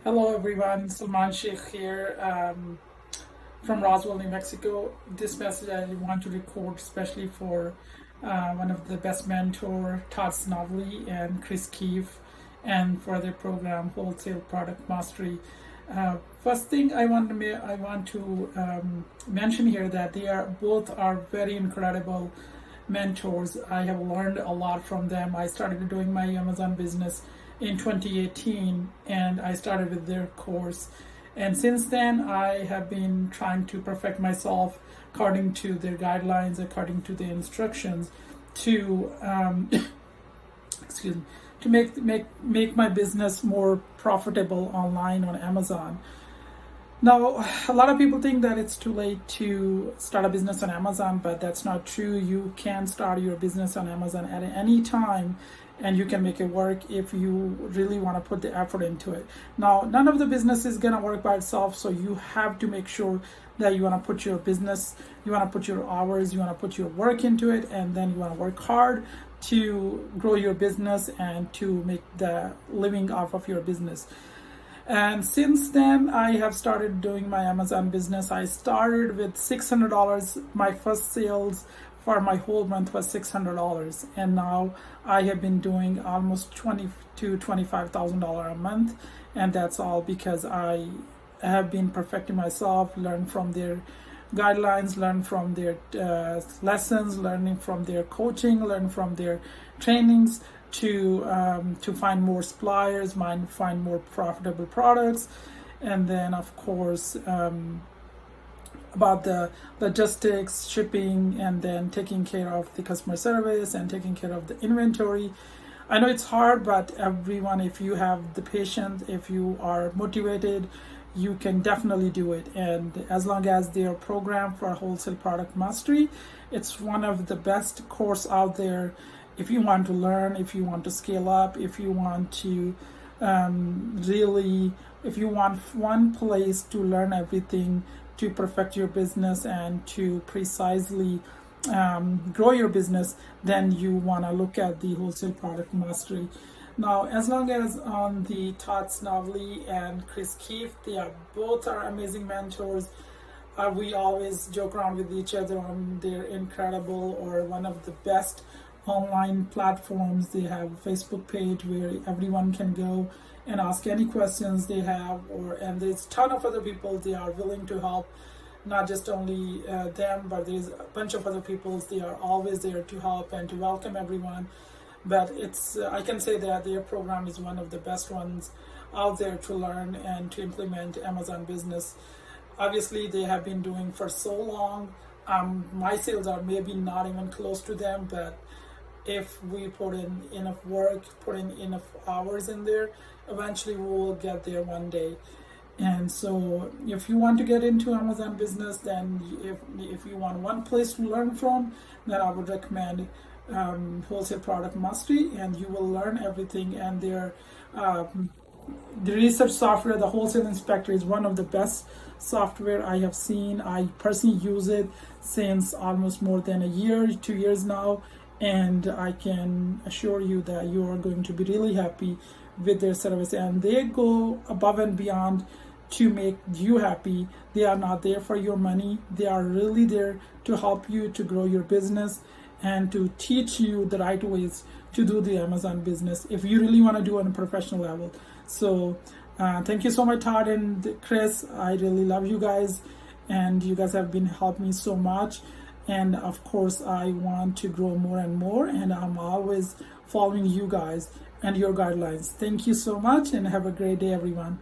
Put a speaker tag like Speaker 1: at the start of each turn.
Speaker 1: Hello everyone, Salman Sheikh here from Roswell, New Mexico. This message I want to record especially for one of the best mentor, Todd Snovely and Chris Keefe, and for their program Wholesale Product Mastery. First thing I want to mention here that they are both are very incredible mentors. I have learned a lot from them. I started doing my Amazon business in 2018 and I started with their course. And since then, I have been trying to perfect myself according to their guidelines, according to their instructions to, excuse me, to make my business more profitable online on Amazon. Now, a lot of people think that it's too late to start a business on Amazon, but that's not true. You can start your business on Amazon at any time and you can make it work if you really want to put the effort into it. Now, none of the business is going to work by itself, so you have to make sure that you want to put your business, you want to put your hours, you want to put your work into it, and then you want to work hard to grow your business and to make the living off of your business. And since then, I have started doing my Amazon business. I started with $600. My first sales for my whole month was $600, and now I have been doing almost $20,000 to $25,000 a month, and that's all because I have been perfecting myself, learn from their guidelines, learn from their lessons, learning from their coaching, learn from their trainings to find more suppliers, find more profitable products, and then of course about the logistics, shipping, and then taking care of the customer service and taking care of the inventory. I know it's hard, but everyone, if you have the patience, if you are motivated, you can definitely do it. And as long as their program for wholesale product mastery, it's one of the best course out there. If you want to learn, if you want to scale up, if you want to if you want one place to learn everything, to perfect your business and to precisely grow your business, then you want to look at the wholesale product mastery. Now, as long as on the Todd Snovely and Chris Keefe, they are both are amazing mentors. We always joke around with each other on their incredible or one of the best online platforms. They have a Facebook page where everyone can go and ask any questions they have, and there's a ton of other people they are willing to help, not just only them, but there's a bunch of other people. They are always there to help and to welcome everyone. But it's I can say that their program is one of the best ones out there to learn and to implement Amazon business. Obviously, they have been doing for so long. My sales are maybe not even close to them, but if we put in enough work, put in enough hours in there, eventually we will get there one day. And so if you want to get into Amazon business, then if you want one place to learn from, then I would recommend Wholesale Product Mastery, and you will learn everything. And the research software, the Wholesale Inspector, is one of the best software I have seen. I personally use it since almost more than a year, 2 years now, and I can assure you that you are going to be really happy with their service. And they go above and beyond to make you happy. They are not there for your money. They are really there to help you to grow your business and to teach you the right ways to do the Amazon business if you really want to do it on a professional level. So thank you so much, Todd and Chris. I really love you guys, and you guys have been helping me so much. And of course, I want to grow more and more, and I'm always following you guys and your guidelines. Thank you so much, and have a great day, everyone.